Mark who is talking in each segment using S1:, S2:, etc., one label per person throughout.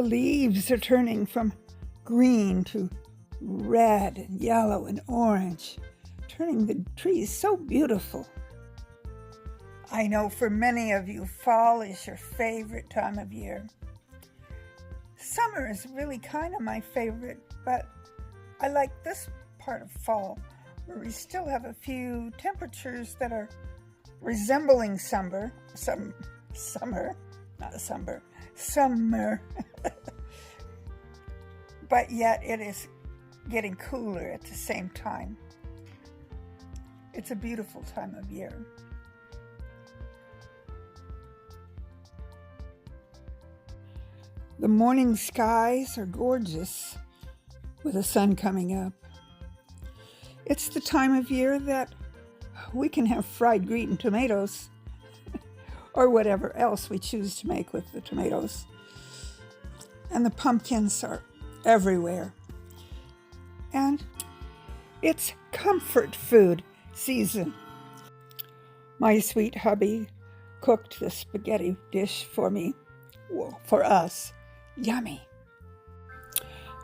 S1: The leaves are turning from green to red and yellow and orange, turning the trees so beautiful. I know for many of you, fall is your favorite time of year. Summer is really kind of my favorite, but I like this part of fall, where we still have a few temperatures that are resembling summer, but yet it is getting cooler at the same time. It's a beautiful time of year. The morning skies are gorgeous with the sun coming up. It's the time of year that we can have fried green tomatoes or whatever else we choose to make with the tomatoes. And the pumpkins are everywhere. And it's comfort food season. My sweet hubby cooked the spaghetti dish for me, for us. Yummy.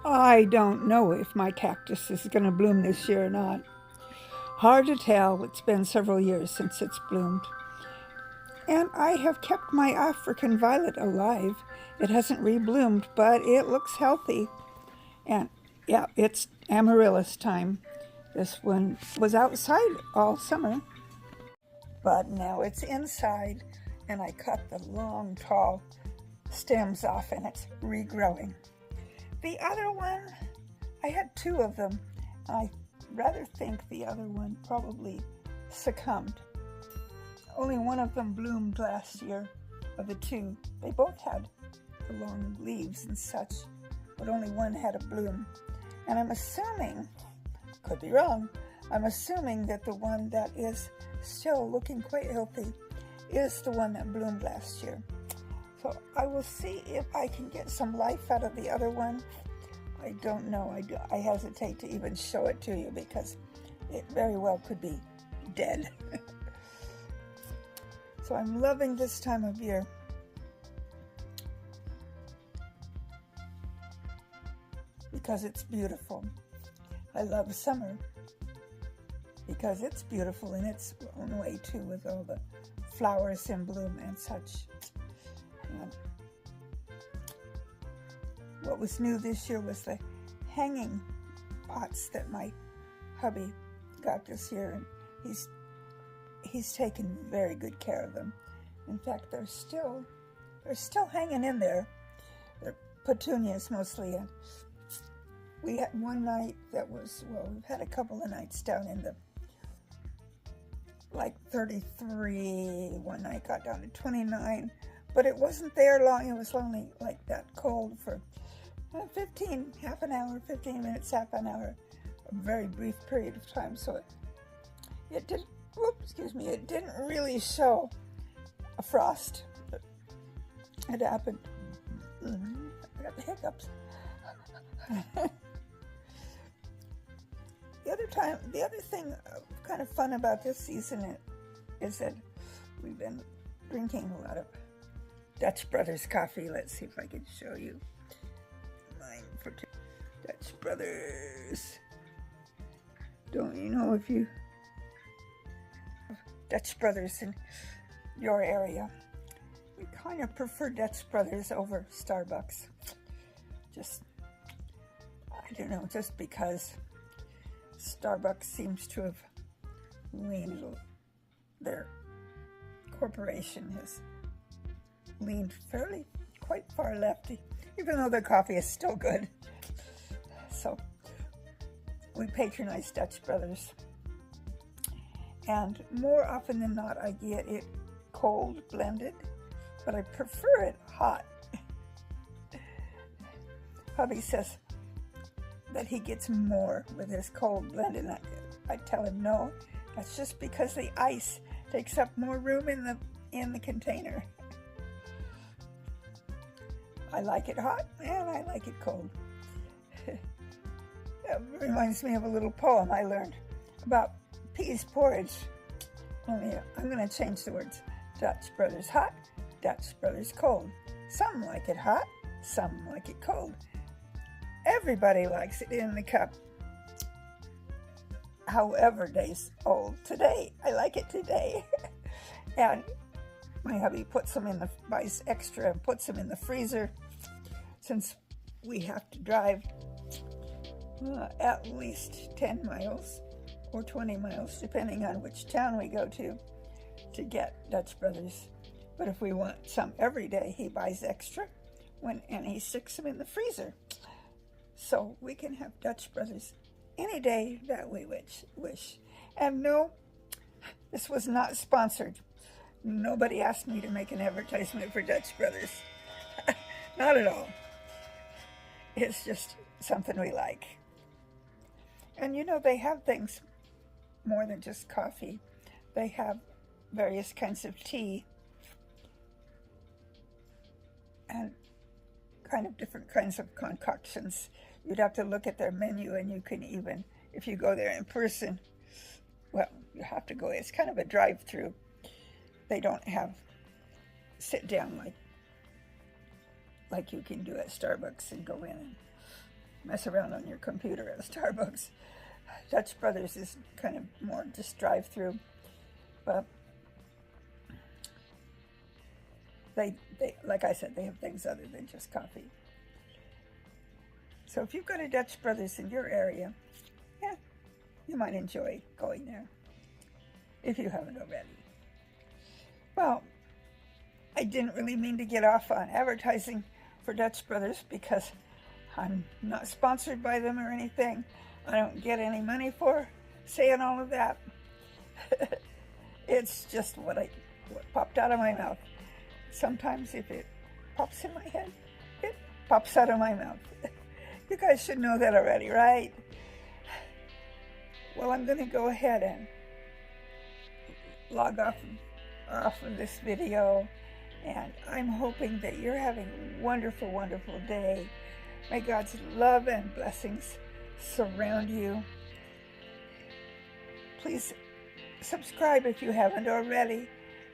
S1: I don't know if my cactus is going to bloom this year or not. Hard to tell. It's been several years since it's bloomed. And I have kept my African violet alive. It hasn't rebloomed, but it looks healthy. And yeah, it's amaryllis time. This one was outside all summer, but now it's inside, and I cut the long, tall stems off, and it's regrowing. The other one, I had two of them. I rather think the other one probably succumbed. Only one of them bloomed last year of the two. They both had the long leaves and such, but only one had a bloom. And I'm assuming, could be wrong, I'm assuming that the one that is still looking quite healthy is the one that bloomed last year. So I will see if I can get some life out of the other one. I don't know. I hesitate to even show it to you because it very well could be dead. So I'm loving this time of year. Because it's beautiful. I love summer because it's beautiful in its own way too, with all the flowers in bloom and such. And what was new this year was the hanging pots that my hubby got this year, and he's taken very good care of them. In fact, they're still hanging in there. They're petunias mostly, and we had one night that was, well, we've had a couple of nights down in the like 33. One night got down to 29, but it wasn't there long. It was only like that cold for 15 minutes, half an hour, a very brief period of time. So it didn't really show a frost. It happened. I got the hiccups. The other thing kind of fun about this season is that we've been drinking a lot of Dutch Brothers coffee. Let's see if I can show you mine for Dutch Brothers. Don't you know if you Dutch Brothers in your area? We kind of prefer Dutch Brothers over Starbucks. I don't know, just because Starbucks seems to have leaned, their corporation has leaned quite far lefty, even though their coffee is still good. So we patronize Dutch Brothers. And more often than not, I get it cold blended, but I prefer it hot. Hubby says that he gets more with his cold blended. I tell him no, that's just because the ice takes up more room in the container. I like it hot and I like it cold. It reminds me of a little poem I learned about peas porridge. Only I'm going to change the words. Dutch Brothers hot, Dutch Brothers cold. Some like it hot, Some like it cold. Everybody likes it in the cup. However days old. Today, I like it today. And my hubby buys extra and puts them in the freezer, since we have to drive at least 10 miles or 20 miles, depending on which town we go to get Dutch Brothers. But if we want some every day, he buys extra and he sticks them in the freezer. So we can have Dutch Brothers any day that we wish. And no, this was not sponsored. Nobody asked me to make an advertisement for Dutch Brothers. Not at all. It's just something we like. And you know, they have things more than just coffee. They have various kinds of tea and kind of different kinds of concoctions. You'd have to look at their menu, and you can even, if you go there in person, well, you have to go. It's kind of a drive-through. They don't have sit down like you can do at Starbucks and go in and mess around on your computer at Starbucks. Dutch Brothers is kind of more just drive-through, but they like I said, they have things other than just coffee. So if you've got a Dutch Brothers in your area, yeah, you might enjoy going there if you haven't already. Well, I didn't really mean to get off on advertising for Dutch Brothers because I'm not sponsored by them or anything. I don't get any money for saying all of that. It's just what popped out of my mouth. Sometimes if it pops in my head, it pops out of my mouth. You guys should know that already, right? Well, I'm going to go ahead and log off of this video, and I'm hoping that you're having a wonderful, wonderful day. May God's love and blessings surround you. Please subscribe if you haven't already,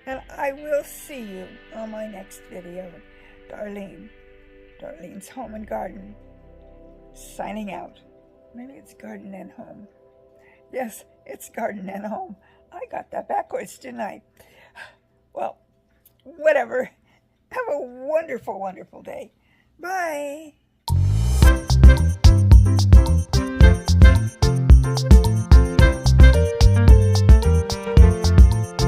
S1: and I will see you on my next video. Darlene's Home and Garden, signing out. Maybe it's Garden and Home. Yes, it's Garden and Home. I got that backwards, didn't I? Well, whatever. Have a wonderful, wonderful day. Bye.